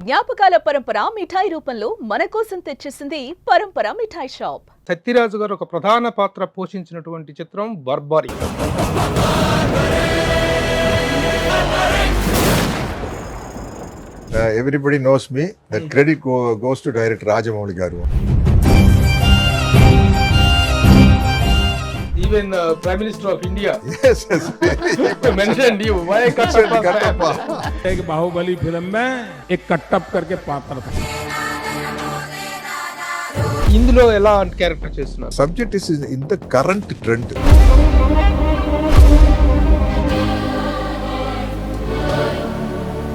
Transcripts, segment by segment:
జ్ఞాపకాల పరంపర మిఠాయి రూపంలో మన కోసం తెచ్చేసింది పరంపర మిఠాయి షాప్. సత్యరాజు గారు ఒక ప్రధాన పాత్ర పోషించినటువంటి చిత్రం Burberry. Everybody knows me. That credit goes to director Rajamouli garu. Even Prime Minister of India Yes, yes. mentioned you. Why Kattappa. एक बाहुबली फिल्म में एक कट्टप करके पात्र था. ఇందులో ఎలా క్యారెక్టర్ చేస్తున్నారు? Subject is in the current trend.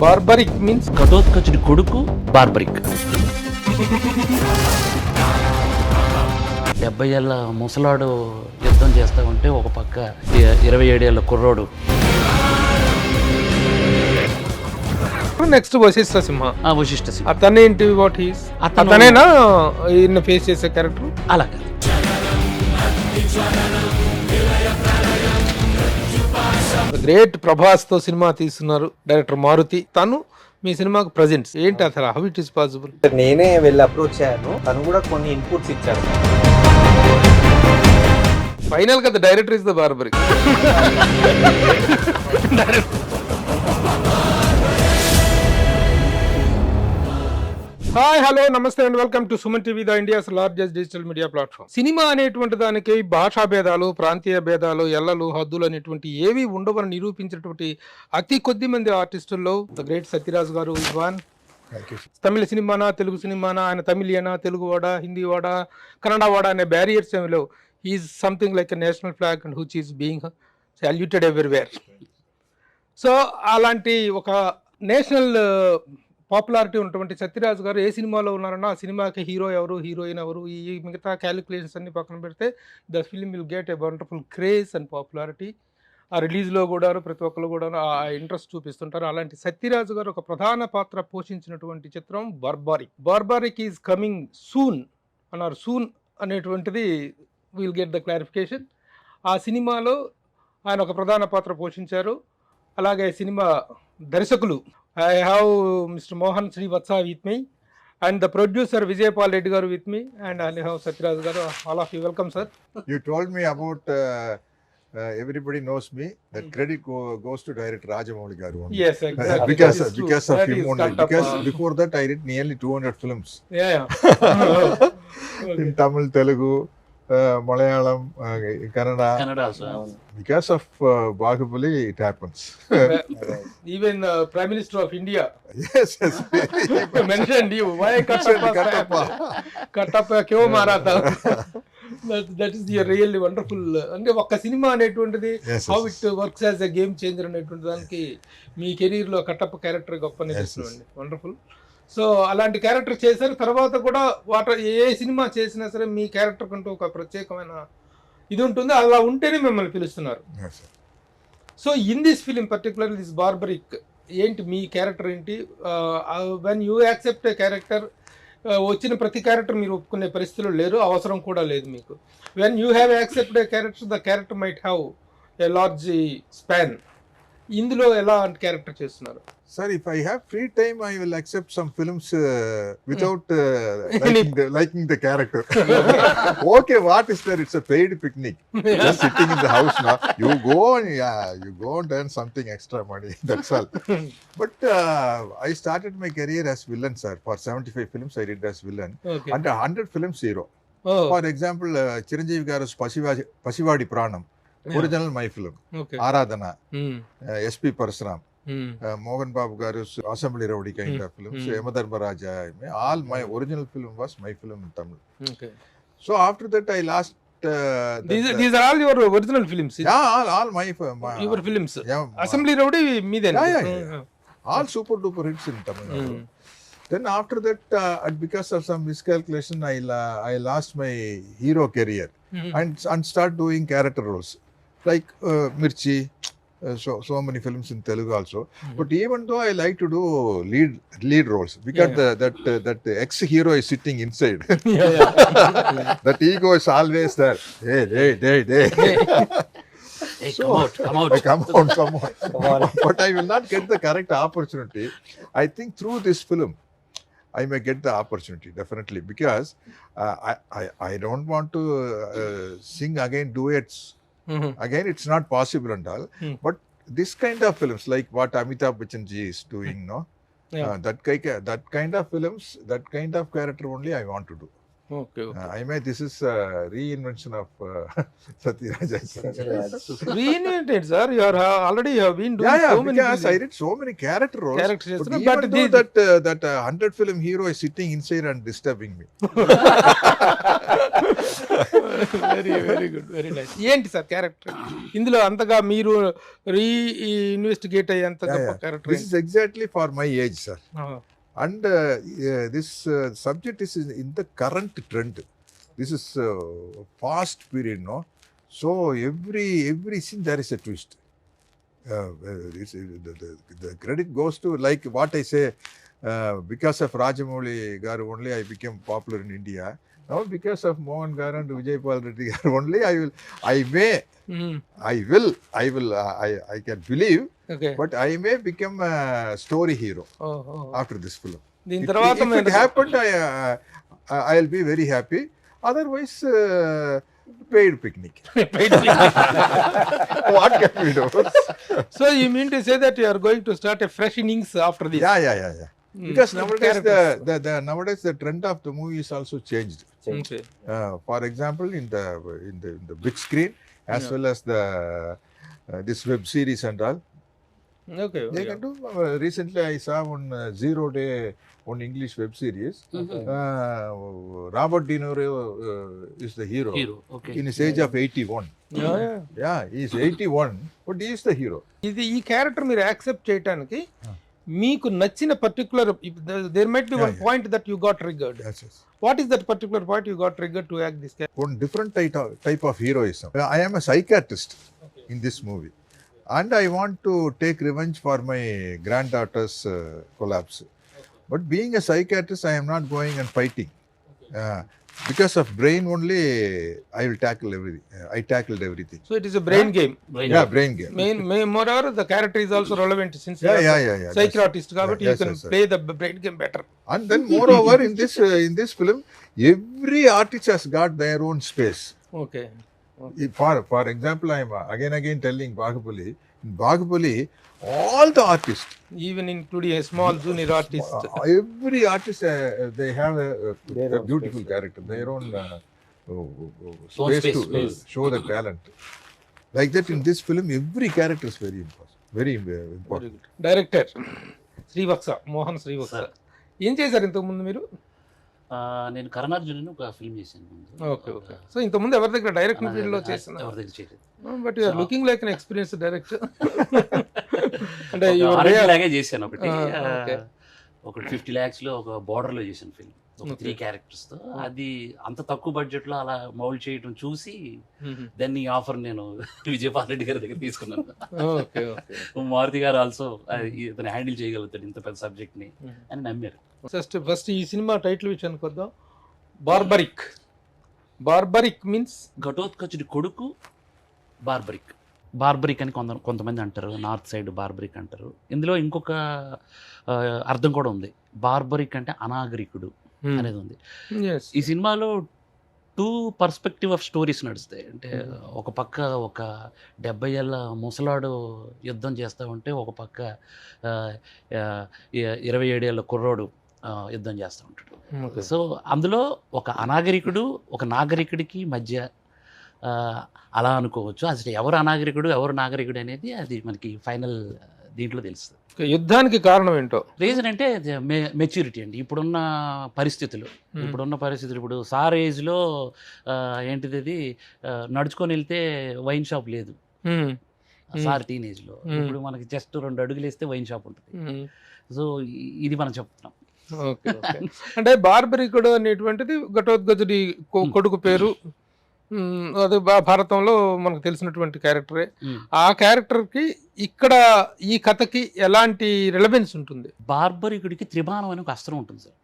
Barbarik means ఘటోత్కచుడి కొడుకు బార్బరిక్. 70 ఏళ్ళ ముసలాడు యుద్ధం చేస్తా ఉంటే ఒక పక్క 27 ఏళ్ళ కుర్రోడు. నెక్స్ట్ వశిష్ఠ సింహ. వశిష్ఠ సింహ. అతనేంటి వాట్ హీస్? అతనేనా ఈయన ఫేస్ చేసే క్యారెక్టర్? అలాగే గ్రేట్ ప్రభాస్ తో సినిమా తీస్తున్నారు డైరెక్టర్ మారుతి. తను మీ సినిమాకు ప్రజెంట్స్ ఏంటి అసలు? How it is possible? నేనే వెళ్ళి అప్రోచ్ అయ్యాను, తను కూడా కొన్ని ఇన్పుట్స్ ఇచ్చారు. ఫైనల్ గా the director is the Barbarik. Hi, hello, namaste and welcome to Suman TV, the India's largest digital media platform. Cinema అనేటువంటి దానికి భాషా భేదాలు, ప్రాంతీయ భేదాలు, ఎల్లలు, హద్దులు అనేటువంటి ఏవి ఉండవని నిరూపించినటువంటి అతి కొద్ది మంది ఆర్టిస్టుల్లో ద గ్రేట్ సత్యరాజ్ గారు ఇస్ వన్. తమిళ సినిమానా, తెలుగు సినిమానా, ఆయన తమిళియనా, తెలుగు వాడా, హిందీ వాడా, కన్నడ వాడా అనే బ్యారియర్స్ ఏమిలో is something like a national flag and which is being saluted everywhere. So అలాంటి ఒక నేషనల్ పాపులారిటీ ఉన్నటువంటి సత్యరాజ్ గారు ఏ సినిమాలో ఉన్నారన్నా ఆ సినిమాకి హీరో ఎవరు, హీరోయిన్ ఎవరు, ఈ మిగతా క్యాలిక్యులేషన్స్ అన్ని పక్కన పెడితే the film will get a wonderful craze and popularity. ఆ రిలీజ్లో కూడా ప్రతి ఒక్కరు కూడా ఆ ఇంట్రెస్ట్ చూపిస్తుంటారు. అలాంటి సత్యరాజ్ గారు ఒక ప్రధాన పాత్ర పోషించినటువంటి చిత్రం Barbarik. Barbarik is coming soon అన్నారు. సూన్ అనేటువంటిది విల్ గెట్ ద క్లారిఫికేషన్. ఆ సినిమాలో ఆయన ఒక ప్రధాన పాత్ర పోషించారు. అలాగే సినిమా దర్శకులు I have Mr. Mohan Srivatsa with me and the producer Vijay Paul Reddy garu with me, and I have Satyaraj garu. All of you welcome, sir. You told me about everybody knows me. That credit goes to director Rajamouli garu. Yes, exactly. because That is true. because of That him is only. Kattappa. Because before that I did nearly 200 films Yeah. Okay. in Tamil, Telugu, Malayalam, Kannada. Because of Bahubali, it happens. Even Prime Minister of India Yes, yes. mentioned you. Why Kattappa? Kattappa क्यों मारा था? That is the really wonderful. అంటే ఒక్క cinema అనేటువంటిది how it works as a game changer అనేటువంటి దానికి మీ career లో Kattappa character గొప్ప నిలుస్తుందండి. వండర్ఫుల్. సో అలాంటి క్యారెక్టర్ చేశారు. తర్వాత కూడా ఏ సినిమా చేసినా సరే మీ క్యారెక్టర్ కంటూ ఒక ప్రత్యేకమైన ఇది ఉంటుంది. అలా ఉంటేనే మిమ్మల్ని పిలుస్తున్నారు. So in this film particular this barbaric ఏంటి మీ క్యారెక్టర్ ఏంటి? When you accept A character, వచ్చిన ప్రతి క్యారెక్టర్ మీరు ఒప్పుకునే పరిస్థితులు లేరు, అవసరం కూడా లేదు మీకు. When you have accept A character, the character might have a large span. ఇందులో ఎలా క్యారెక్టర్ చేస్తున్నారు? Sir, if I have free time, I will accept some films without liking the character. Okay, what is there? It's a paid picnic. Just sitting in the house now. You go and earn something extra money. That's all. But I started my career as villain, sir. For 75 films, I did as villain. Okay. And 100 films hero. Oh. For example, Chiranjeevi Garu's Pasivadi Pranam. Original my film. Okay. Aradhana. SP Parasuram. Mohan Babu Garu's Assembly Rowdy kind of films. Yamadharmaraja. All my original film was my film in Tamil. Okay. So after that I lost. These are all your original films. Yeah, all my Your films. Yeah, Assembly Rowdy మీదేనా? Yeah. All super duper hits in Tamil. Then after that, because of some miscalculation, I lost my hero career and start doing character roles like Mirchi. So many films in Telugu also. But even though I like to do lead roles, because that ex-hero is sitting inside. That ego is always there. Hey. Hey, So, come out. But I will not get the correct opportunity. I think through this film, I may get the opportunity definitely, because I don't want to sing again duets. Again, it's not possible and all. But this kind of films, like what Amitabh Bachchan ji is doing, no, Yeah. that kind of films, that kind of character only I want to do. Okay I may, this is a reinvention of Satyaraj. Reinvented sir you are already you have been doing Yeah, so many because I did so many character roles. Characters, But but even though these- that 100 film hero is sitting inside and disturbing me. Very good very nice. ఏంటి sir character ఇందులో అంతగా మీరు రీఇన్వెస్టిగేట్ అయ్యేంత Yeah, గొప్ప yeah. Character This is exactly for my age, sir. And this subject is in the current trend. This is past period, no? So every scene there is a twist. The credit goes to, like what I say, because of Rajamouli garu only I became popular in India. Now because of Mohan garu and Vijay Pal Reddy garu only I can believe, okay but I may become a story hero after this film. దీని తర్వాత If it happened, I'll be very happy. Otherwise, paid picnic. What can we do? So you mean to say that you are going to start a fresh innings after this Yeah. Because nowadays nowadays the trend of the movie is also changed. For example, in the big screen, as well as the this web series and all. Okay They can do. Recently, I saw one Zero Day on English web series. Robert De Niro is the hero. Okay In his age of 81. Yeah, he's 81, but he is the hero. ఇది ఈ character మీరు accept చేయడానికి మీకు నచ్చిన particular there might be one Yeah. Point that you got triggered. Yes. What is that particular point you got triggered to act this character? One different type of heroism. I am a psychiatrist in this movie, and I want to take revenge for my granddaughter's collapse. But being a psychiatrist, I am not going and fighting. Because of brain only, I will tackle everything. I tackled everything. So it is a brain game. Yeah, brain game. More over the character is also relevant since Yeah. Psychiatrist కాబట్టి you Yes, can yes, sir. Play the brain game better. And then moreover, in this film, every artist has got their own space. Okay For example, I am again telling Bahubali. In Bahubali, all the artists, even including a small junior artist. every artist, they have a beautiful character, their own space to space. show the talent. Like that, in this film, every character is very important. Very important. Director Srivatsa, Mohan Srivatsa. ఏం చేశారు ఇంతకు ముందు మీరు? నేను కరుణార్జున్ ఒక film చేశాను ముందు. Okay. So ఇంత ముందు ఎవరి దగ్గర డైరెక్షన్ ఫీల్డ్ లో చేసిన? ఎవరి దగ్గర చేయలేదు. But you are looking like an experience director. అంటే లాగే చేశాను ఒకటి. okay. ఒకటి 50 lakhs లో ఒక border లో చేశాను ఫిల్మ్, ఒక 3 characters తో. అది అంత తక్కువ బడ్జెట్ లో అలా మౌల్డ్ చేయడం చూసి దెన్ ఈ ఆఫర్ నేను విజయపాల్ రెడ్డి గారి దగ్గర తీసుకున్నాను. ఓకే. మారుతి గారు ఆల్సో ఇతను హ్యాండిల్ చేయగలుగుతాడు ఇంత పెద్ద సబ్జెక్ట్ ని అని నమ్మారు. ఫస్ట్ ఈ సినిమా టైటిల్ విషయానికి వద్దాం. బార్బరిక్ మీన్స్ ఘటోత్కచుడి కొడుకు బార్బరిక్ అని కొంతమంది అంటారు, నార్త్ సైడ్ బార్బరిక్ అంటారు. ఇందులో ఇంకొక అర్థం కూడా ఉంది, బార్బరిక్ అంటే అనాగరికుడు అనేది ఉంది. ఈ సినిమాలో 2 పర్స్పెక్టివ్ ఆఫ్ స్టోరీస్ నడుస్తాయి. అంటే ఒక పక్క ఒక 70 ఏళ్ళ ముసలాడు యుద్ధం చేస్తూ ఉంటే, ఒక పక్క 27 ఏళ్ళ కుర్రోడు యుద్ధం చేస్తూ ఉంటాడు. సో అందులో ఒక అనాగరికుడు ఒక నాగరికుడికి మధ్య అలా అనుకోవచ్చు. అసలు ఎవరు అనాగరికుడు ఎవరు నాగరికుడు అనేది అది మనకి ఫైనల్ దీంట్లో తెలుస్తుంది. యుద్ధానికి కారణం ఏంటో రీజన్ అంటే మెచ్యూరిటీ అండి. ఇప్పుడున్న పరిస్థితులు ఇప్పుడు సార్ ఏజ్లో ఏంటిది అది నడుచుకొని వెళ్తే వైన్ షాప్ లేదు సార్ టీనేజ్లో. ఇప్పుడు మనకి జస్ట్ 2 అడుగులు వేస్తే వైన్ షాప్ ఉంటుంది. సో ఇది మనం చెప్తున్నాం. ఓకే. అంటే బార్బరికుడు అనేటువంటిది ఘటోత్కచుడి కొడుకు పేరు. అది భారతంలో మనకు తెలిసినటువంటి క్యారెక్టరే. ఆ క్యారెక్టర్ కి ఇక్కడ ఈ కథకి ఎలాంటి రిలవెన్స్ ఉంటుంది? బార్బరికుడికి త్రిబాణం అని ఒక అస్త్రం ఉంటుంది సార్.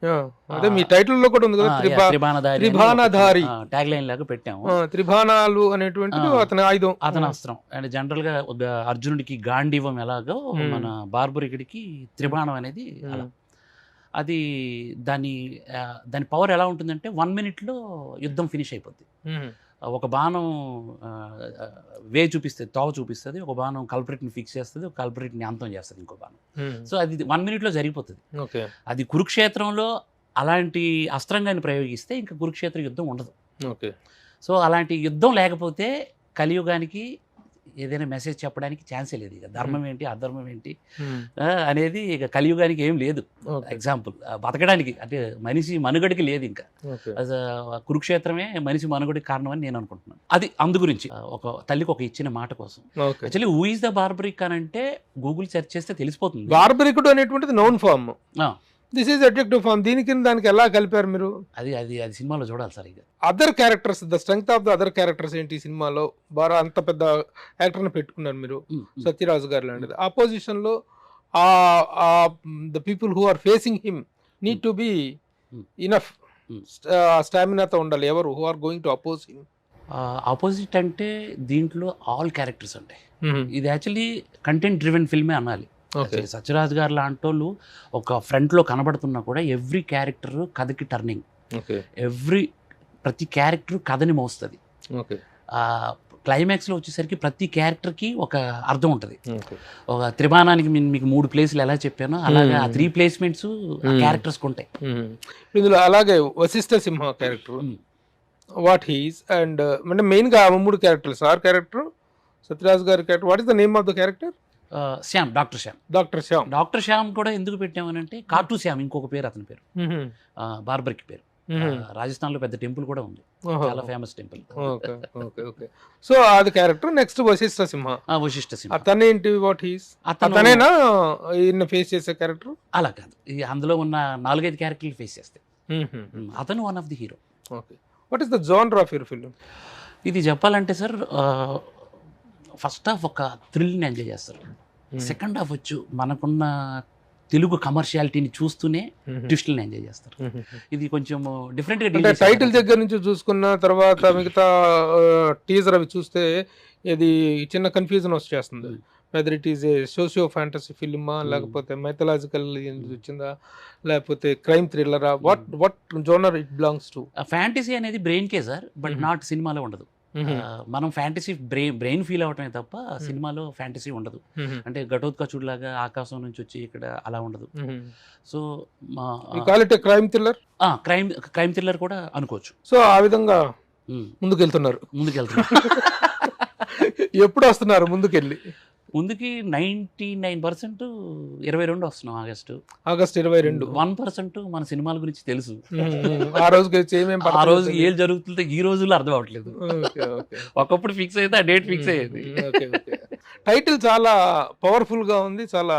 అదే మీ టైటిల్ లో కూడా ఉంది కదా, త్రిబాణధారి ట్యాగ్ లైన్ లాగా పెట్టాము. త్రిబాణాలు అనేటువంటిది అతని ఆయుధం, అతని అస్త్రం. అండ్ జనరల్ గా అర్జునుడికి గాంధీవం ఎలాగో మన బార్బరికుడికి త్రిబాణం అనేది అలా. అది దాని పవర్ ఎలా ఉంటుందంటే 1 minute యుద్ధం ఫినిష్ అయిపోద్ది. ఒక బాణం వే చూపిస్తుంది, తోవ చూపిస్తుంది, ఒక బాణం కల్పరేట్ని ఫిక్స్ చేస్తుంది, ఒక కల్పరేట్ని అంతం చేస్తుంది ఇంకో బాణం. సో అది 1 minute జరిగిపోతుంది. అది కురుక్షేత్రంలో అలాంటి అస్త్రంగాన్ని ప్రయోగిస్తే ఇంకా కురుక్షేత్ర యుద్ధం ఉండదు. సో అలాంటి యుద్ధం లేకపోతే కలియుగానికి ఏదైనా మెసేజ్ చెప్పడానికి ఛాన్సే లేదు. ఇక ధర్మం ఏంటి అధర్మం ఏంటి అనేది ఇక కలియుగానికి ఏం లేదు. ఎగ్జాంపుల్ బతకడానికి అంటే మనిషి మనుగడికి లేదు ఇంకా. కురుక్షేత్రమే మనిషి మనుగడికి కారణం అని నేను అనుకుంటున్నాను. అది అందు గురించి ఒక తల్లికి ఒక ఇచ్చిన మాట కోసం. Actually who is the Barbarik అని అంటే గూగుల్ సెర్చ్ చేస్తే తెలిసిపోతుంది. బార్బరికుడు అనేటువంటిది noun form, this is adjective form. దీనికి దానికి ఎలా కలిపారు మీరు? అది సినిమాలో చూడాలి సార్. ఇక other characters, the strength of the other characters ఏంటి సినిమాలో? బాగా అంత పెద్ద యాక్టర్ని పెట్టుకున్నారు మీరు, సత్యరాజు గారు లాంటిది. ఆపోజిషన్ లో the people who are facing him need to be enough స్టామినాతో ఉండాలి. ఎవరు who are going to oppose him? Opposite అంటే దీంట్లో ఆల్ క్యారెక్టర్స్ ఉంటాయి. ఇది యాక్చువల్లీ కంటెంట్ డ్రివెన్ ఫిల్మే అనాలి. సత్యరాజ్ గారు లాంటి వాళ్ళు ఒక ఫ్రంట్లో కనబడుతున్నా కూడా ఎవ్రీ క్యారెక్టర్ కథకి టర్నింగ్, ప్రతి క్యారెక్టర్ కథని మోస్తుంది. క్లైమాక్స్లో వచ్చేసరికి ప్రతి క్యారెక్టర్కి ఒక అర్థం ఉంటుంది. ఒక త్రిమానానికి మీకు 3 ప్లేసులు ఎలా చెప్పానో అలాగే ఆ 3 ప్లేస్మెంట్స్ క్యారెక్టర్స్కి ఉంటాయి. ఇందులో అలాగే వశిష్ఠ సింహ క్యారెక్టర్ వాట్ హీస్ అండ్ అంటే మెయిన్గా 3 క్యారెక్టర్స్. ఆర్ క్యారెక్టర్, సత్యరాజ్ గారి character, what is the name of the character? Shyam, doctor Shyam కూడా ఎందుకు పెట్టామనంటే కాటు శ్యామ్ ఇంకొక పేరు, అతని పేరు బార్బర్కి పేరు. రాజస్థాన్ లో పెద్ద టెంపుల్ కూడా ఉంది, చాలా ఫేమస్ టెంపుల్. సో అది క్యారెక్టర్. నెక్స్ట్ వశిష్ఠ సింహ. అతనేంటి, వాట్ హీస్? అతనేనా ఈయన ఫేస్ చేసే క్యారెక్టర్? అలా కాదు, అందులో ఉన్న 4-5 క్యారెక్టర్లు ఫేస్ చేస్తాయి. అతను one of the hero. What is the genre of your film? ఇది చెప్పాలంటే సార్, ఫస్ట్ హాఫ్ ఒక థ్రిల్ని ఎంజాయ్ చేస్తారు. సెకండ్ హాఫ్ వచ్చి మనకున్న తెలుగు కమర్షియాలిటీని చూస్తూనే ట్విస్ట్లను ఎంజాయ్ చేస్తారు. ఇది కొంచెం డిఫరెంట్గా. టైటిల్ దగ్గర నుంచి చూసుకున్న తర్వాత మిగతా టీజర్ అవి చూస్తే ఇది చిన్న కన్ఫ్యూజన్ వచ్చేస్తుంది. Whether it is a socio fantasy ఫిల్మా, లేకపోతే మైథలాజికల్ వచ్చిందా, లేకపోతే క్రైమ్ థ్రిల్లరా? What genre it belongs to? Fantasy అనేది బ్రెయిన్కే సార్, బట్ నాట్ సినిమాలో ఉండదు. మనం ఫ్యాంటసీ బ్రెయిన్ ఫీల్ అవటమే తప్ప సినిమాలో ఫ్యాంటసీ ఉండదు. అంటే ఘటోత్కచుడిలాగా ఆకాశం నుంచి వచ్చి ఇక్కడ అలా ఉండదు. So crime thriller, crime thriller కూడా అనుకోవచ్చు. సో ఆ విధంగా ముందుకెళ్తున్నారు. ఎప్పుడు వస్తున్నారు ముందుకెళ్ళి? ముందుకి 99% 22 వస్తున్నాం, ఆగస్ట్ 22. 1% మన సినిమాల గురించి తెలుసు. ఆ రోజు ఏం జరుగుతుందో ఈ రోజుల్లో అర్థం అవ్వట్లేదు. ఒకప్పుడు ఫిక్స్ అయితే ఆ డేట్ ఫిక్స్ అయ్యేది. టైటిల్ చాలా పవర్ఫుల్ గా ఉంది, చాలా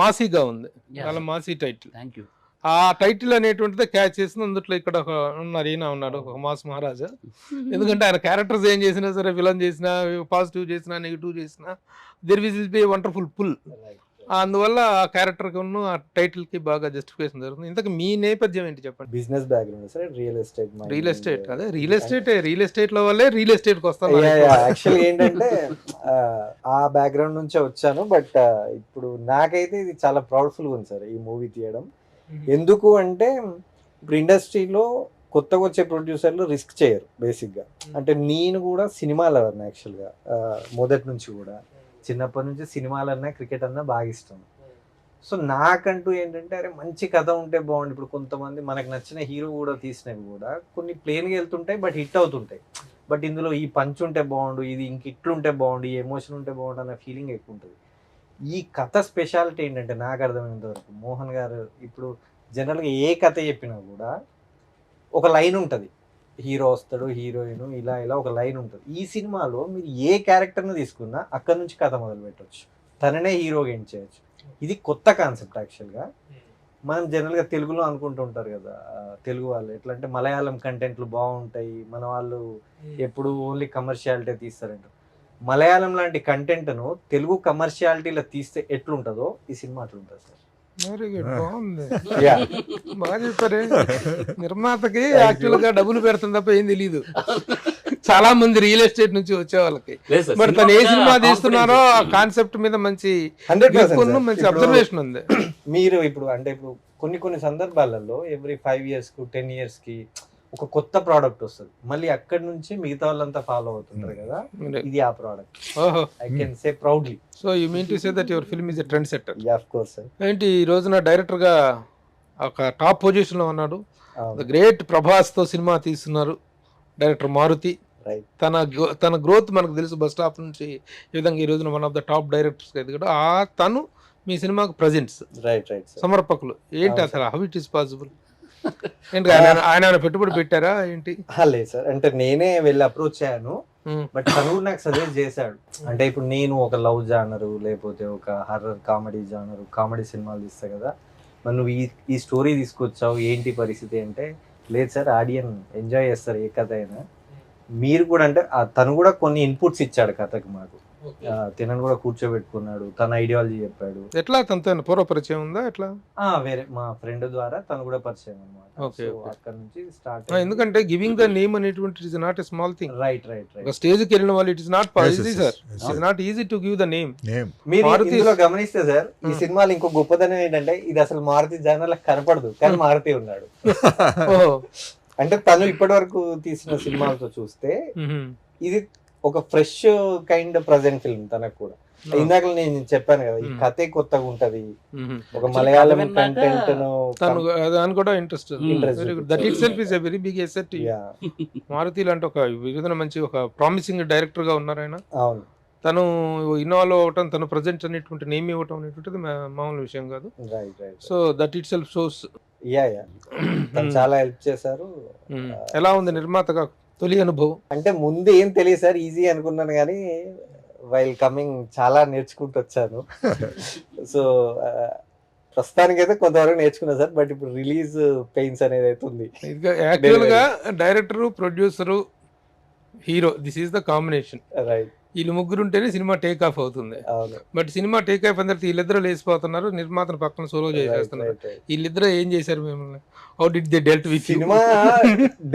మాసీగా ఉంది, చాలా మాసీ టైటిల్. Thank you. ఆ టైటిల్ అనేటువంటిది క్యాచ్ చేసింది. అందులో ఇక్కడ ఉన్నాడు ఒక మాస్ మహారాజా. ఎందుకంటే ఆయన క్యారెక్టర్స్ ఏం చేసినా సరే, విలన్ చేసినా, పాజిటివ్ చేసినా, నెగిటివ్ చేసినా, దెర్ విల్ బి వండర్ఫుల్ పుల్. అందువల్ల ఆ క్యారెక్టర్ కి ఆ టైటిల్ కి బాగా జస్టిఫికేషన్ జరుగుతుంది. ఇంతకు మీ నేపథ్యం ఏంటి చెప్పండి? Business background sir, real estate. అదే రియల్ ఎస్టేట్ లో వల్లే రియల్ ఎస్టేట్ కి వస్తాను. యాక్చువల్లీ ఏంటంటే ఆ బ్యాక్గ్రౌండ్ నుంచే వచ్చాను. బట్ ఇప్పుడు నాకైతే ఇది చాలా ప్రౌడ్ఫుల్ గా ఉంది సార్ ఈ మూవీ తీయడం. ఎందుకు అంటే ఇప్పుడు ఇండస్ట్రీలో కొత్తగా వచ్చే ప్రొడ్యూసర్లు రిస్క్ చేయరు బేసిక్గా. అంటే నేను కూడా సినిమాలు అవర్ని యాక్చువల్గా మొదటి నుంచి కూడా, చిన్నప్పటి నుంచి సినిమాలు అన్నా క్రికెట్ అన్నా బాగా ఇష్టం. సో నాకంటూ ఏంటంటే అరే మంచి కథ ఉంటే బాగుంది. ఇప్పుడు కొంతమంది మనకు నచ్చిన హీరో కూడా తీసినవి కూడా కొన్ని ప్లేన్గా వెళ్తుంటాయి బట్ హిట్ అవుతుంటాయి. బట్ ఇందులో ఈ పంచ్ ఉంటే బాగుండు, ఇది ఇంక ఇట్లుంటే బాగుండు, ఈ ఎమోషన్ ఉంటే బాగుండు అన్న ఫీలింగ్ ఎక్కువ ఉంటుంది. ఈ కథ స్పెషాలిటీ ఏంటంటే నాకు అర్థమైనంత వరకు మోహన్ గారు ఇప్పుడు జనరల్గా ఏ కథ చెప్పినా కూడా ఒక లైన్ ఉంటుంది, హీరో వస్తాడు, హీరోయిన్, ఇలా ఒక లైన్ ఉంటుంది. ఈ సినిమాలో మీరు ఏ క్యారెక్టర్ని తీసుకున్నా అక్కడి నుంచి కథ మొదలు పెట్టవచ్చు, తననే హీరోగా ఎండ్ చేయొచ్చు. ఇది కొత్త కాన్సెప్ట్ యాక్చువల్గా. మనం జనరల్గా తెలుగులో అనుకుంటూ ఉంటారు కదా తెలుగు వాళ్ళు ఎట్లా అంటే మలయాళం కంటెంట్లు బాగుంటాయి, మన వాళ్ళు ఎప్పుడు ఓన్లీ కమర్షియాలిటీ తీస్తారంటారు. మలయాళం లాంటి కంటెంట్ను తెలుగు కమర్షియాలిటీలో తీస్తే ఎట్లుంటుందో ఈ సినిమా అట్లుంటుంది సార్. వెరీ గుడ్, బాగుంది, బాగా చెప్పారే. నిర్మాతకి యాక్చువల్ గా డబ్బులు పెడుతుంది తప్ప ఏం తెలీదు చాలా మంది రియల్ ఎస్టేట్ నుంచి వచ్చే వాళ్ళకి. మరి తను ఏ సినిమా తీస్తున్నారో ఆ కాన్సెప్ట్ మీద మంచి మంచి అబ్జర్వేషన్ ఉంది. మీరు ఇప్పుడు అంటే ఇప్పుడు కొన్ని సందర్భాలలో ఎవ్రీ 5 years కు 10 years కి ఒక కొత్త ప్రోడక్ట్ వస్తుంది, మళ్ళీ అక్కడి నుంచి మిగతా వాళ్ళంతా ఫాలో అవుతుంటారు కదా, ఇది ఆ ప్రోడక్ట్. ఓహో, I can say proudly. So you mean to say that your film is a trend setter. Yeah, of course sir. ఏంటి ఈ రోజున డైరెక్టర్ గా ఒక టాప్ పొజిషన్ లో ఉన్నాడు. అవును. గ్రేట్ ప్రభాస్ తో సినిమా తీస్తున్నారు డైరెక్టర్ మారుతి. రైట్. తన గ్రోత్ మనకు తెలుసు, బస్ స్టాప్ నుంచి ఈ విధంగా ఈ రోజున one of the top directors ఎదిగాడు. తను మీ సినిమాకు ప్రజెంట్స్ రైట్ రైట్ సార్. సమర్పకులు ఏంటి అవును అసలు, హౌ ఇట్ ఈస్ పాసిబుల్? ఏంటి ఆయన పెట్టుబడి పెట్టారా ఏంటి? లేదు సార్, అంటే నేనే వెళ్ళి అప్రోచ్ అయ్యాను, Hmm. బట్ తను కూడా నాకు సజెస్ట్ చేశాడు. అంటే ఇప్పుడు నేను ఒక లవ్ జానరు లేకపోతే ఒక హర్రర్ కామెడీ జానరు, కామెడీ సినిమాలు తీస్తా కదా, మరి నువ్వు ఈ స్టోరీ తీసుకొచ్చావు, ఏంటి పరిస్థితి అంటే, లేదు సార్ ఆడియన్ ఎంజాయ్ చేస్తారు ఏ కథ అయినా, మీరు కూడా అంటే తను కూడా కొన్ని ఇన్పుట్స్ ఇచ్చాడు కథకి మాకు. తినను కూడా కూర్చోబెట్టుకున్నాడు, తన ఐడియాలజీ చెప్పాడు. ఎట్లా తనతో పూర్వ పరిచయం ఉందా ఎట్లా? వేరే మా ఫ్రెండ్ ద్వారా తను కూడా పరిచయం అనమాట. Okay, okay. అక్కడ నుంచి స్టార్ట్. ఎందుకంటే గివింగ్ ద నేమ్ అనేటువంటి is not a small thing. Right right right. ఒక స్టేజ్ కి వెళ్ళిన వాళ్ళు it is not Yes, easy yes, sir. yes, it is not easy to give the name. మీరు మారుతి- ఇందులో గమనిస్తే సార్, ఈ సినిమాలో ఇంకో గొప్పదనం ఏంటంటే, ఇది అసలు మారుతి జనాలకు కనపడదు, కానీ మారుతి ఉన్నాడు. ఓహో. అంటే తను ఇప్పటి వరకు తీసిన సినిమాలతో చూస్తే ఇది ఒక ఫ్రెష్ కైండ్ ప్రజెంట్ ఫిల్మ్ తనకు కూడా. ఇందాక నేను చెప్పాను కదా, ఈ కథే కొత్తగా ఉంటది, ఒక మలయాళం కంటెంట్ దాని కూడా interest. That itself is a very big asset. Maruthi లాంటి ఒక విధంగా మంచి ఒక ప్రామిసింగ్ డైరెక్టర్ గా ఉన్నారు ఆయన. అవును. తను ఇన్వాల్వ్ అవటం, తను ప్రజెంట్ అనేటువంటి నేమ్ ఇవ్వటం అనేటువంటిది మామూలు విషయం కాదు. Right right. So that it self shows. Yeah తను చాలా హెల్ప్ చేశారు. ఎలా ఉంది నిర్మాతగా తొలి అనుభవం? అంటే ముందు ఏం తెలియదు సార్, ఈజీ అనుకున్నాను, కానీ వైల్ కమింగ్ చాలా నేర్చుకుంటూ వచ్చాను. సో ప్రస్తుతానికి అయితే కొంతవరకు నేర్చుకున్నా సార్, బట్ ఇప్పుడు రిలీజ్ పెయిన్స్ అనేది అయితే ఉంది. యాక్చువల్ గా director, producer, hero, this is the combination. Right. వీళ్ళు ముగ్గురు ఉంటేనే సినిమా టేక్ ఆఫ్ అవుతుంది. అవును. బట్ సినిమా టేక్ ఆఫ్ అందరికి వీళ్ళిద్దరు లేసిపోతున్నారు, నిర్మాతను పక్కన సోలో చేసేస్తున్నారు. వీళ్ళిద్దరు ఏం చేశారు మిమ్మల్ని? How did they dealt with cinema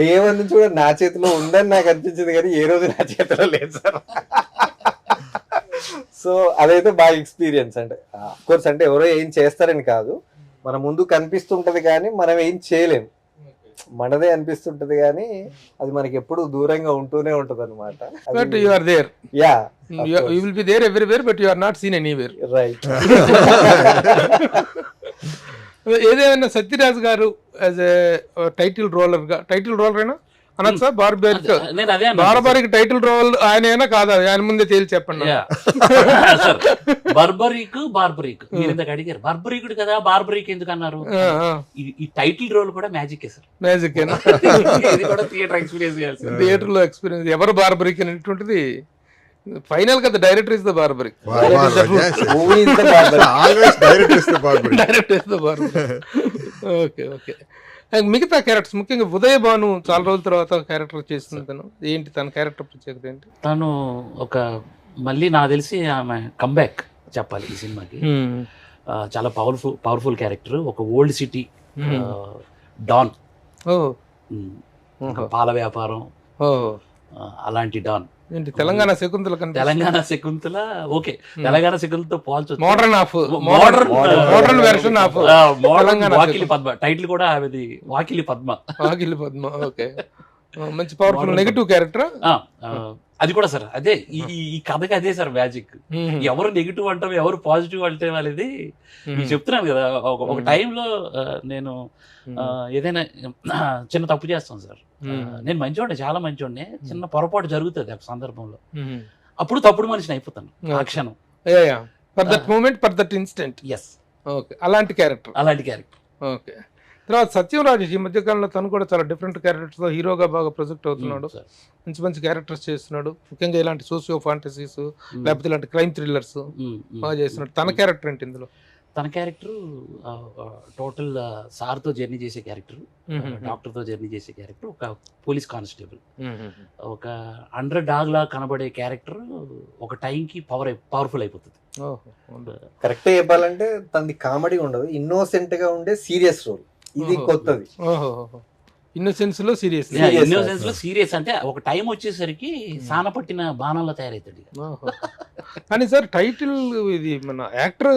day 1 నుంచి కూడా నా చేతిలో ఉందని నాకు అనిపించింది, కానీ ఏ రోజు నా చేతిలో లేదు సార్. సో అదైతే బాగా ఎక్స్పీరియన్స్. అంటే కోర్స్ అంటే ఎవరో ఏం చేస్తారని కాదు, మన ముందు కనిపిస్తుంటది కానీ మనం ఏం చేయలేం, మనదే అనిపిస్తుంటది కానీ అది మనకి ఎప్పుడు దూరంగా ఉంటూనే ఉంటది అనమాట. But you are there. Yeah, you will be there everywhere, but you are not seen anywhere. Right. ఏదేమైనా సత్యరాజ్ గారు యాజ్ ఏ టైటిల్ రోలర్ అయినా అనొచ్చా? బార్బరీకి టైటిల్ రోల్ ఆయన కాదా? ఆయన ముందే తేల్చి చెప్పండి. బార్బరీక్ మీరు ఇందాక అడిగారు, బార్బరీకుడు కదా, బార్బరీక్ ఎందుకు అన్నారు? ఈ టైటిల్ రోల్ కూడా magic sir. Magic theatre experience. Theatre లో ఎక్స్పీరియన్స్. ఎవరు బార్బరీక్ అనేటువంటిది ఫైనల్ గా director is the Barbarik. Okay okay. మిగతా క్యారెక్టర్స్, ముఖ్యంగా ఉదయ్ భాను చాలా రోజుల తర్వాత క్యారెక్టర్ చేస్తుంది తను. ఏంటి తన క్యారెక్టర్ ప్రత్యేకత ఏంటి? తను ఒక మళ్ళీ నాకు తెలిసి ఆమె కంబ్యాక్ చెప్పాలి ఈ సినిమాకి. చాలా పవర్ఫుల్ క్యారెక్టర్. ఒక ఓల్డ్ సిటీ డాన్, పాల వ్యాపారం, అలాంటి డాన్. ఏంటి తెలంగాణ శకుంతల? తెలంగాణ శకుంతల. ఓకే, తెలంగాణ శకుంతలతో పోల్చొచ్చు. Modern version of Vakili Padma. Title కూడా ఆమెది వాకిలి పద్మ. ఓకే, మంచి పవర్ఫుల్ నెగటివ్ క్యారెక్టర్. అది కూడా సార్ అదే ఈ కథకి అదే సార్ మ్యాజిక్. ఎవరు నెగిటివ్ అంటాం, ఎవరు పాజిటివ్ అంటే వాళ్ళది మీకు చెప్తున్నాను కదా. ఒక టైంలో నేను ఏదైనా చిన్న తప్పు చేస్తాను సార్. నేను మంచివాడిని, చాలా మంచివాడిని. చిన్న పొరపాటు జరుగుతుంది ఆ సందర్భంలో, అప్పుడు తప్పుడు మనిషిని అయిపోతాను ఆ క్షణం. For that moment, for that instant. Yes, okay, అలాంటి క్యారెక్టర్. ఓకే. తర్వాత సత్యం రాజేష్ ఈ మధ్యకాలంలో తను కూడా చాలా డిఫరెంట్ క్యారెక్టర్స్ తో హీరోగా బాగా ప్రొజెక్ట్ అవుతున్నాడు. మంచి మంచి క్యారెక్టర్స్ చేస్తున్నాడు. ముఖ్యంగా ఇలాంటి సోషియో ఫాంటసీస్ లేకపోతే ఇలాంటి క్రైమ్ థ్రిల్లర్స్ బాగా చేస్తున్నాడు. తన క్యారెక్టర్ ఏంటి ఇందులో? తన క్యారెక్టర్ టోటల్ సార్తో జర్నీ చేసే క్యారెక్టర్, డాక్టర్తో జర్నీ చేసే క్యారెక్టర్, ఒక పోలీస్ కానిస్టేబుల్, ఒక అండర్ డాగ్ లా కనబడే క్యారెక్టర్ ఒక టైంకి పవర్ఫుల్ అయిపోతుంది. కరెక్ట్ చెప్పాలంటే తనది కామెడీ ఉండదు, ఇన్నోసెంట్ గా ఉండే సీరియస్ రోల్. ఇది కొత్తది. ఇన్నోసెన్స్ లో సీరియస్. ఇన్నోసెన్స్ లో సీరియస్ అంటే ఒక టైం వచ్చేసరికి సాన పట్టిన బాణంలో తయారవుతాడు ఇక. కానీ సార్ టైటిల్ ఇది మన యాక్టర్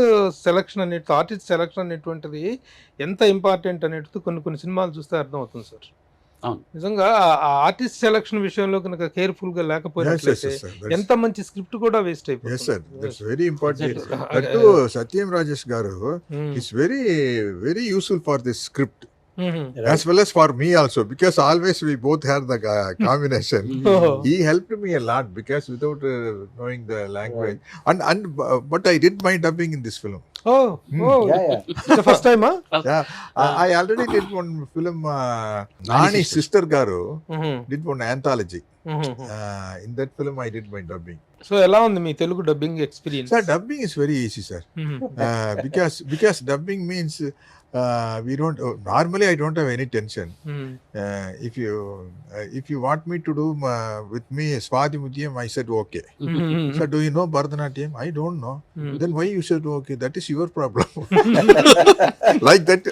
సెలక్షన్ అనేటి ఆర్టిస్ట్ సెలక్షన్ అనేటువంటిది ఎంత ఇంపార్టెంట్ అనేటిది కొన్ని సినిమాలు చూస్తే అర్థం అవుతుంది సార్. అవును. నిజంగా ఆ ఆర్టిస్ట్ సెలక్షన్ విషయంలో కనుక కేర్ఫుల్ గా లేకపోయినట్లయితే ఎంత మంచి స్క్రిప్ట్ కూడా వేస్ట్ అయిపోతుంది. Yes, sir. That's very important. That too, Satyam Rajesh garu is very, very useful for this script. As well as for me also, because always we both had the combination. He helped me a lot because without knowing the language, but I did my dubbing in this film. It's the first time, huh? Yeah, I already did one film. Nani sister garu did one anthology. In that film, I did my dubbing. So, ఎలా ఉంది మీ Telugu dubbing experience? Sir, dubbing is very easy, sir. Because dubbing means we don't normally I don't have any tension. If you want me to do with me Swathi Mutyam, I said okay. So do you know Bharatanatyam? I don't know. Then why you said okay? That is your problem. Like that.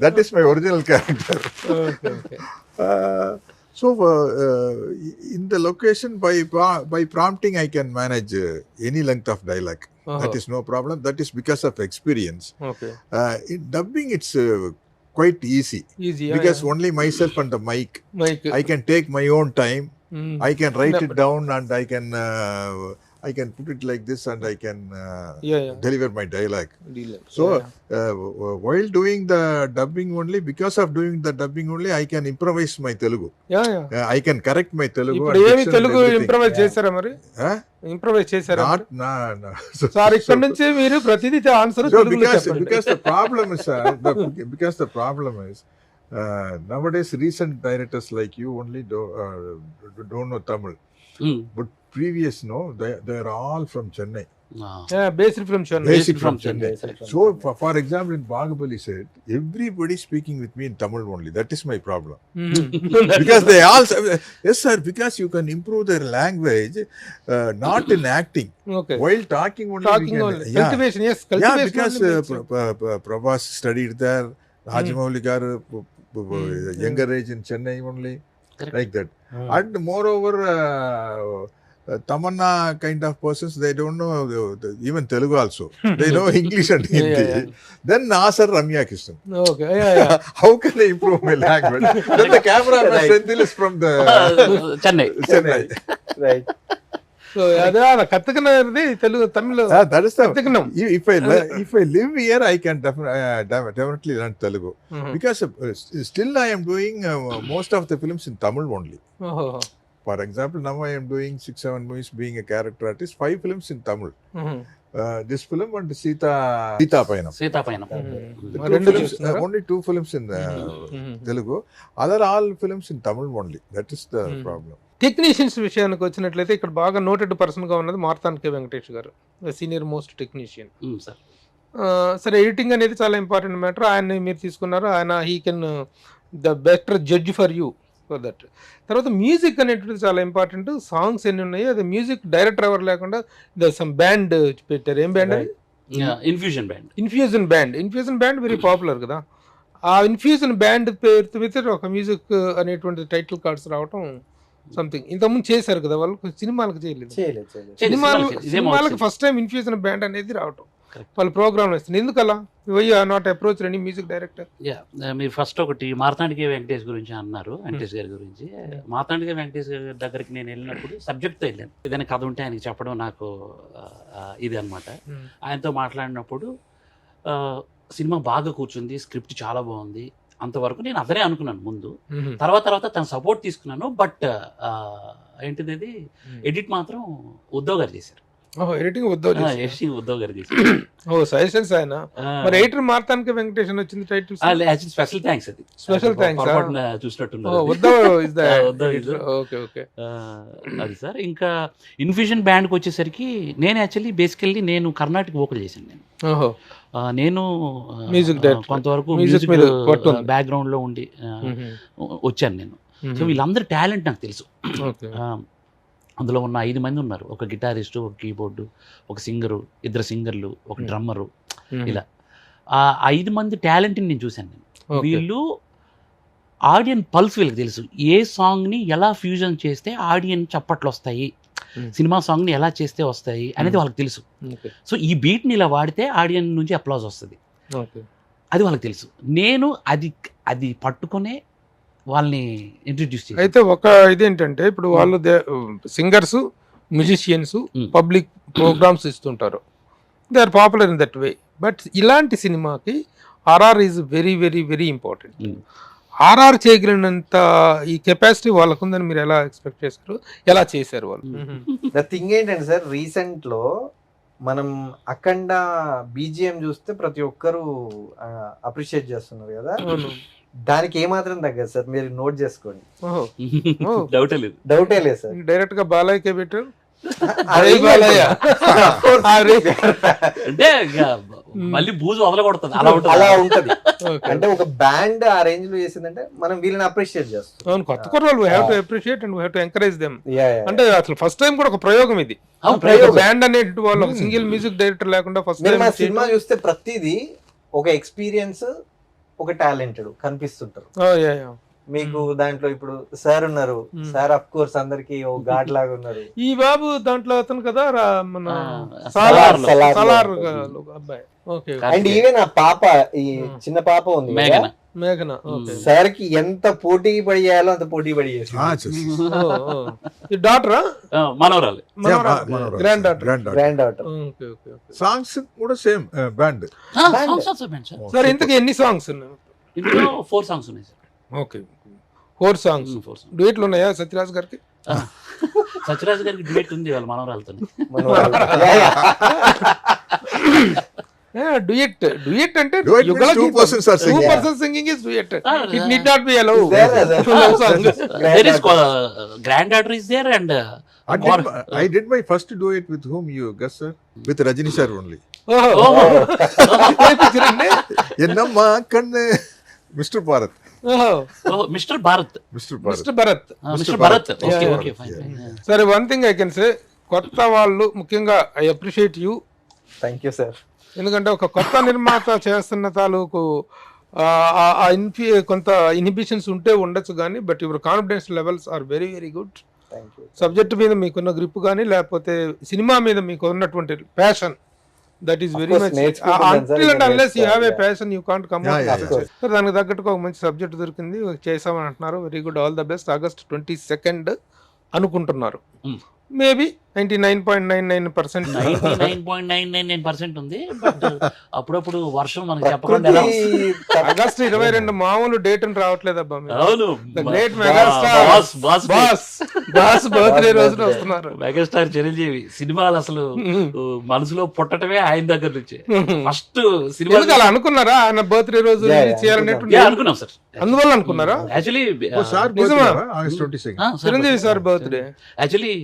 That is my original character. Okay. So in the location by prompting I can manage any length of dialogue. That is no problem. That is because of experience. Okay. In dubbing it's quite easy. Because only myself and the mic. I can take my own time. I can write it down and I can put it like this and I can deliver my dialogue. So while doing the dubbing only, because of doing the dubbing only, I can improvise my Telugu. I can correct my Telugu. ఇప్పుడు ఏమి Telugu improvise చేశారా మరి? Improvise చేశారా? No. Sir ఇక్కడ నుంచి మీరు ప్రతిదీ answer తెలుగులో చెప్పండి. Because the problem is because the problem is nowadays recent directors like you only don't know Tamil. But previous they are all from Chennai. Based from Chennai. So for example in Bahubali said everybody speaking with me in Tamil only. That is my problem. Because they all yes sir, because you can improve their language not in acting. Okay. While talking only. Cultivation, yes. Cultivation. Because Prabhas studied there. Rajamouli garu younger age in Chennai only. Correct. Like that. And moreover Tamanna kind of persons, they don't know even Telugu also. They know English and Hindi. Then Nasar Ramya Krishnan. Okay. How can I improve my language? Then the cameraman Senthil is from the Chennai. Right. So adha kattukunnadi Telugu Tamil. That is the kattukunnam. If I live here, I can definitely learn Telugu. Because still I am doing most of the films in Tamil only. For example, now I am doing 6-7 movies being a character artist, 5 films in Tamil. This film and Sita Payanam. Only 2 films in Telugu. Other all films in Tamil only. That is the problem. Technicians విషయానికి వచ్చినట్లయితే ఇక్కడ బాగా noted person గా ఉన్నది మార్తాండ్ కే వెంకటేష్ గారు, senior most technician. సరే, editing అనేది చాలా ఇంపార్టెంట్ మ్యాటర్. ఆయన్ని మీరు తీసుకున్నారు. ఆయన he can the better judge for you for that. తర్వాత మ్యూజిక్ అనేటువంటిది చాలా ఇంపార్టెంట్. సాంగ్స్ ఎన్ని ఉన్నాయి, అది మ్యూజిక్ డైరెక్టర్ ఎవరు లేకుండా సమ్ బ్యాండ్ పెట్టారు. ఏం బ్యాండ్ అది? ఇన్ఫ్యూజన్ బ్యాండ్ వెరీ పాపులర్ కదా. ఆ ఇన్ఫ్యూజన్ బ్యాండ్ పేరుతో మీద ఒక మ్యూజిక్ అనేటువంటి టైటిల్ కార్డ్స్ రావటం సంథింగ్. ఇంతకుముందు చేశారు కదా వాళ్ళు, సినిమాలకు చేయలేదు. సినిమాలకు ఫస్ట్ టైం ఇన్ఫ్యూజన్ బ్యాండ్ అనేది రావటం వాళ్ళ ప్రోగ్రామ్ ఇస్తుంది. ఎందుకు అలా? Why are not approach any music director? మీరు ఫస్ట్ ఒకటి మార్తాండికే వెంకటేష్ గురించి అన్నారు, వెంకటేష్ గారి గురించి. మార్తాండికే వెంకటేష్ గారి దగ్గరికి నేను వెళ్ళినప్పుడు సబ్జెక్ట్తో వెళ్ళాను. ఏదైనా కథ ఉంటే ఆయనకి చెప్పడం నాకు ఇది అనమాట. ఆయనతో మాట్లాడినప్పుడు సినిమా బాగా కూర్చుంది, స్క్రిప్ట్ చాలా బాగుంది, అంతవరకు నేను అదనే అనుకున్నాను ముందు. తర్వాత తన సపోర్ట్ తీసుకున్నాను. బట్ ఏంటిది అది ఎడిట్ మాత్రం ఉద్ధవ్ గారు చేశారు. ఎడిటింగ్ ఉద్ధవ్ గారు చేశారు. సజెషన్స్ ఆయన. మరి ఎడిటర్ మార్తాండికే వెంకటేష్ వచ్చింది టైటిల్. Special thanks. అది స్పెషల్ థ్యాంక్స్ చూసినట్టున్నారు. అది సార్. ఇంకా ఇన్ఫ్యూజన్ బ్యాండ్కి వచ్చేసరికి నేను యాక్చువల్లీ బేసికల్లీ నేను కర్ణాటక వోకల్ చేశాను. నేను మ్యూజిక్ కొంతవరకు మ్యూజిక్ బ్యాక్గ్రౌండ్ లో ఉండి వచ్చాను నేను. సో వీళ్ళందరూ టాలెంట్ నాకు తెలుసు. అందులో ఉన్న 5 మంది ఉన్నారు. ఒక గిటారిస్టు, ఒక కీబోర్డు, ఒక సింగరు, 2 సింగర్లు, ఒక డ్రమ్మరు. ఇలా ఆ 5 మంది టాలెంట్ని నేను చూశాను. నేను వీళ్ళు ఆడియన్ పల్స్ వీళ్ళకి తెలుసు. ఏ సాంగ్ని ఎలా ఫ్యూజన్ చేస్తే ఆడియన్ చప్పట్లు వస్తాయి, సినిమా సాంగ్ని ఎలా చేస్తే వస్తాయి అనేది వాళ్ళకి తెలుసు. సో ఈ బీట్ని ఇలా వాడితే ఆడియన్ నుంచి అప్లాజ్ వస్తుంది, అది వాళ్ళకి తెలుసు. నేను అది పట్టుకునే వాళ్ళని ఇంట్రడ్యూస్ చేసి. అయితే ఒక ఇదేంటంటే ఇప్పుడు వాళ్ళు సింగర్స్, మ్యూజిషియన్స్ పబ్లిక్ ప్రోగ్రామ్స్ ఇస్తుంటారు, they are popular in that way. But ఇలాంటి సినిమాకి RR is very very very important. RR చేయగలిగినంత ఈ కెపాసిటీ వాళ్ళకు ఉందని మీరు ఎలా ఎక్స్పెక్ట్ చేశారు, ఎలా చేశారు వాళ్ళు? ద థింగ్ ఏంటంటే సార్, రీసెంట్ లో మనం అఖండ బీజిఎం చూస్తే ప్రతి ఒక్కరు అప్రిషియేట్ చేస్తున్నారు కదా, దానికి ఏమాత్రం తగ్గదు సార్, మీరు నోట్ చేసుకోండి. డౌటే లేదు, డౌటే లేదు సార్. డైరెక్ట్ గా బాలయ్యకే పెట్టారు. అంటే మళ్ళీ బూజు వదలకూడదు, అలా ఉంటది. అంటే ఒక బ్యాండ్ ఆ రేంజ్ లో చేసిందంటే మనం వీళ్ళని అప్రిషియేట్ చేస్తాం. అవును, కొత్త కుర్రాళ్ళు we have to appreciate and we have to encourage them. అంటే అసలు ఫస్ట్ టైం కూడా ఒక ప్రయోగం ఇది. బ్యాండ్ అనేది వాళ్ళు ఒక సింగిల్ మ్యూజిక్ డైరెక్టర్ లేకుండా ఫస్ట్ టైం సినిమా చూస్తే ప్రతిదీ ఒక ఎక్స్పీరియన్స్, ఒక టాలెంటెడ్ కనిపిస్తుంటారు మీకు. దాంట్లో ఇప్పుడు సార్ ఉన్నారు, సార్ ఆఫ్ కోర్స్ అందరికి ఓ గాడ్ లాగా ఉన్నారు. ఈ బాబు దాంట్లో అతను కదా మన అబ్బాయి. అండ్ ఈవెన్ ఆ పాప, ఈ చిన్న పాప ఉంది మేఘన, సార్ కి ఎంత పోటీ పడి చేయాలో అంత పోటీ పడి చేసి. డాటరా, మనవరాలు, గ్రాండ్ డాటర్. సాంగ్స్ కూడా సేమ్ బ్యాండ్. సార్ ఇంతకీ ఎన్ని సాంగ్స్ ఉన్నాయి? ఇందులో 4 సాంగ్స్ ఉన్నాయి సార్. Okay, 4 songs. డ్యూయట్లు ఉన్నాయా సత్యరాజ్ గారికి? సత్యరాజ్ గారికి డ్యూయట్ ఉంది వాళ్ళ మనవరాలతో. డ్యూయట్ అంటే two persons are singing. 2 persons singing is duet. It need not be allowed. Grand daughter is there and I did my first duet with whom you guess, sir? With Rajini sir only. Ennamma kanne Mr. Bharat. Mister Bharat. సరే, one thing I can say, కొత్త వాళ్ళు ముఖ్యంగా I appreciate you. Thank you sir. ఎందుకంటే ఒక కొత్త నిర్మాత చేస్తున్న తాలూకు కొంత ఇన్హిబిషన్స్ ఉంటే ఉండొచ్చు కానీ, but your confidence levels are very very good. Subject మీద మీకున్న గ్రిప్ కానీ, లేకపోతే సినిమా మీద మీకు ఉన్నటువంటి passion, that is very much until and unless you have a passion you can't come out. So దానికి తగ్గట్టుగా ఒక మంచి సబ్జెక్ట్ దొరికింది, చేసామని అంటున్నారు. Very good, all the best. August 22 అనుకుంటున్నారు. మేబీ 99.99% 99.99% ఉంది. బట్ అప్పుడప్పుడు వర్షం మనకి చెప్పకుండా ఆగస్ట్ 22 మామూలు డేట్ అని రావట్లేదు అబ్బా. అవును, గ్రేట్ మెగాస్టార్ బాస్ బర్త్డే రోజున వస్తున్నారు. మెగాస్టార్ చిరంజీవి సినిమాలు అసలు మనసులో పుట్టటమే ఆయన దగ్గర నుంచి. ఫస్ట్ సినిమా అలా అనుకున్నారా ఆయన బర్త్డే రోజు చేయాలనేటువంటి? అనుకున్నాం సార్. అందువల్ల అనుకున్నారా? Actually Chiranjeevi sir birthday. Actually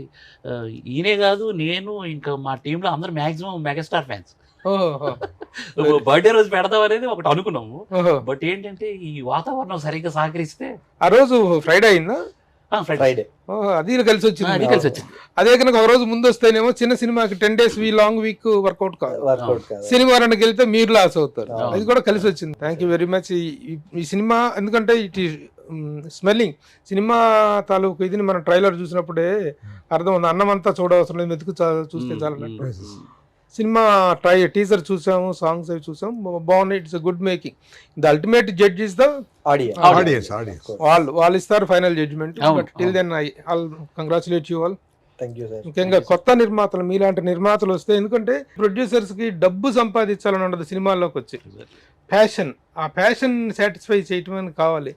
ఈయనే కాదు, నేను ఇంకా మా టీంలో అందరు మాక్సిమం మెగాస్టార్ ఫ్యాన్స్. బర్త్డే రోజు పెడదాం అనేది ఒకటి అనుకున్నాము. బట్ ఏంటంటే ఈ వాతావరణం సరిగ్గా సహకరిస్తే ఆ రోజు ఫ్రైడే అయిందా? ఫ్రైడే. అది కలిసి వచ్చింది. అదే కనుక ఒక రోజు ముందు వస్తేనేమో చిన్న సినిమాకి 10 days లాంగ్ వీక్ వర్కౌట్ కాదు, శనివారానికి వెళ్తే మీరు లాస్ అవుతారు. అది కూడా కలిసి వచ్చింది. Thank you very much. ఈ సినిమా ఎందుకంటే ఇట్ ఈ స్మెల్లింగ్ సినిమా తాలూకు ఇదిని మనం ట్రైలర్ చూసినప్పుడే అర్థం ఉంది. అన్నం అంతా చూడవసరం లేదు, మెతుకు చూస్తే చాలన్నట్టు. సినిమా టీజర్ చూసాము, సాంగ్స్ అవి చూసాము, బాగున్నాయి. It's good making. The ultimate judge is the audience. వాళ్ళు ఇస్తారు final judgement. But till then I congratulate you all. ముఖ్యంగా కొత్త నిర్మాతలు, మీలాంటి నిర్మాతలు వస్తే, ఎందుకంటే ప్రొడ్యూసర్స్ కి డబ్బు సంపాదించాలని ఉండదు సినిమాల్లోకి వచ్చి. ప్యాషన్, ఆ ప్యాషన్ సాటిస్ఫై చేయటం కావాలి.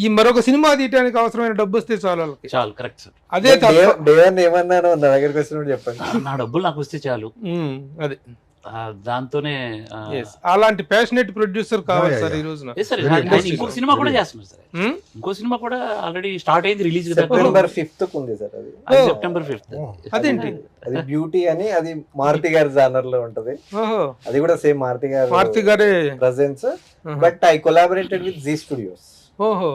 ఈ మరొక సినిమా తీయడానికి అవసరమైన డబ్బు వస్తే చాలు వాళ్ళకి. చాలు, కరెక్ట్ సార్. అదే ఏమన్నాను నా దగ్గరికి వచ్చినప్పుడు చెప్పండి, నా డబ్బులు నాకు వస్తే చాలు. అదే దాంతోనే అలాంటి ప్యాషనేట్ ప్రొడ్యూసర్ కావాలి సార్ ఈ రోజున. ఇంకొక సినిమా కూడా చేస్తున్నారు సార్. ఇంకో సినిమా కూడా ఆల్రెడీ స్టార్ట్ అయింది, రిలీజ్ September 5th ఉంది సార్. అది September 5th. అదేంటి? అది బ్యూటీ అని, అది మారుతి గారి జానర్ లో ఉంటది. అది కూడా సేమ్ మారుతి గారి గారి presence. But I collaborated with Zee Studios. ఓహో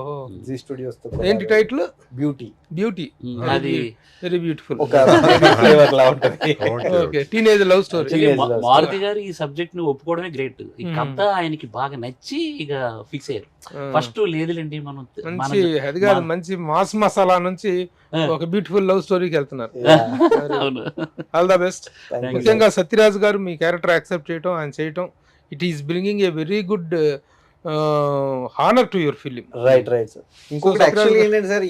జీ స్టూడియోస్ తో ఏంటి టైటిల్? బ్యూటీ. బ్యూటీ. అది వెరీ బ్యూటిఫుల్. ఒక ఫ్లేవర్ లా ఉంటది. Okay, teenage love story. Actually, Teenage love Maruthi garu ఈ సబ్జెక్ట్ ని ఒప్పుకోవడమే గ్రేట్. ఈ కథ ఆయనకి బాగా నచ్చి ఇక ఫిక్స్ అయ్యారు. ఫస్ట్ లేదులేండి మనం మంచి అది కాదు, మంచి మాస్ మసాలా నుంచి ఆ. ఒక బ్యూటిఫుల్ లవ్ స్టోరీకి వెళ్తున్నారు. అవును. All the best. Thank you, ముఖ్యంగా సత్యరాజ్ గారు మీ క్యారెక్టర్ యాక్సెప్ట్ చేయటం, ఆయన చేయటం, it is bringing a very good honour to your film. Right sir. ఇంకొకటి So, యాక్చువల్లీ Satraj ఏంటంటే సార్,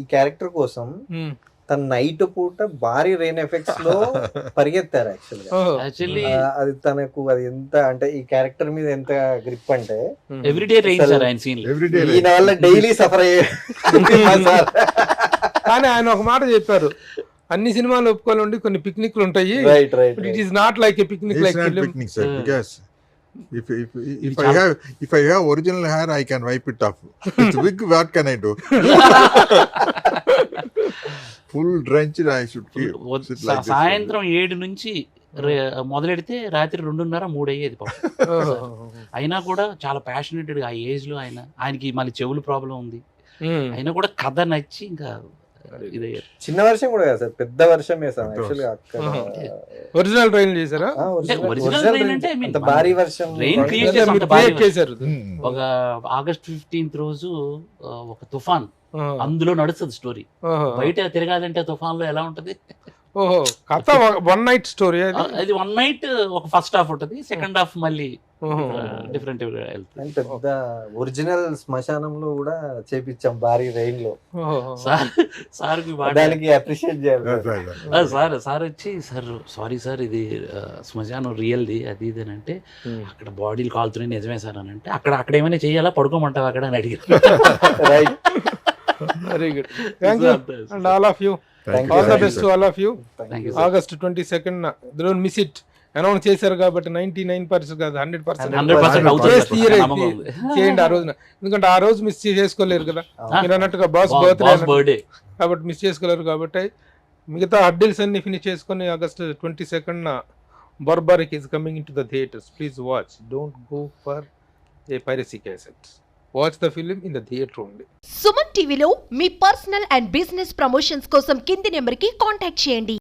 ఈ క్యారెక్టర్ కోసం తన నైట్ పూట భారీ రెయిన్ ఎఫెక్ట్స్ లో పరిగెత్తారు యాక్చువల్గా. యాక్చువల్లీ అది తనకు అది ఎంత అంటే ఈ క్యారెక్టర్ మీద ఎంత గ్రిప్ అంటే ఎవ్రీడే రెయిన్ సార్ ఆయన సీన్. ఎవ్రీడే ఈయన వల్ల డైలీ సఫర్ అయ్యే సార్. కానీ ఆయన ఒక మాట చెప్పారు, అన్ని సినిమాలు ఒప్పుకోవాలండి, కొన్ని పిక్నిక్లు ఉంటాయి, right but it is not like A picnic like film. picnic, sir, Uh, because if It's if I have original hair, I can wipe it off. It's wig, what can I do? Full drenched, I should keep. sit like this. సాయంత్రం 7 నుంచి మొదలెడితే రాత్రి 2:30-3 అయ్యేది పాపం. అయినా కూడా చాలా passionated గా ఆ ఏజ్ లో ఆయనకి మళ్ళీ చెవులు ప్రాబ్లం ఉంది, అయినా కూడా కథ నచ్చి ఇంకా ఇదయ్యారు. చిన్న వర్షం కూడా కదా సార్, పెద్ద వర్షం వేసాం యాక్చువల్గా అక్కడ. ఒరిజినల్ ట్రైన్ చేశారా? original rain అంటే I mean అంత భారీ వర్షం. rain create లేదా మీరు create చేశారు? Hmm. ఒక ఆగస్ట్ 15th రోజు ఒక తుఫాన్, అందులో నడుస్తుంది స్టోరీ. బయట తిరగాలంటే తుఫాన్ లో ఎలా ఉంటది? ఓహో, కథ వన్ నైట్ స్టోరీ అది. అది 1 night ఒక ఫస్ట్ హాఫ్ ఉంటది, సెకండ్ హాఫ్ మళ్ళీ డిఫరెంట్ అండ్ పెద్ద ఒరిజినల్ శ్మశానంలో కూడా చేపించాం భారీ రెయిన్ లో. సార్ దానికి అప్రిషియేట్ చేయాలి That's సార్. right. సార్ వచ్చి, సార్ సారీ సార్, ఇది శ్మశానం రియల్ది అది ఇది అని అంటే, అక్కడ బాడీలు కాలుతున్నాయి నిజమే సార్ అని అంటే, అక్కడ ఏమైనా చేయాలా, పడుకోమంటావా అక్కడ అని అడిగారు. Right. Very good, thank you and all of you. Thank you, all the thank you, best to all of you. Thank you, sir. August 22nd don't miss it. Announce చేశారు కాబట్టి 99% కాదు 100% 100% అవుతుంది చేసి సార్, తీరే నమ్మకం ఉంది. చేయండి ఆ రోజున. ఎందుకంటే ఆ రోజు మిస్ చేసుకోలేరు కదా, మీరు అన్నట్టుగా బాస్ బాస్ బర్త్డే బర్త్డే. కాబట్టి మిస్ చేసుకోలేరు. కాబట్టి మిగతా హడ్డిల్స్ అన్ని ఫినిష్ చేసుకొని August 22nd barbaric is coming in to the theatres. Please watch, don't go for a piracy cassette. Watch the film in the theatre only. Suman టీవీలో మీ personal and business promotions కోసం కింది నెంబర్కి contact చేయండి.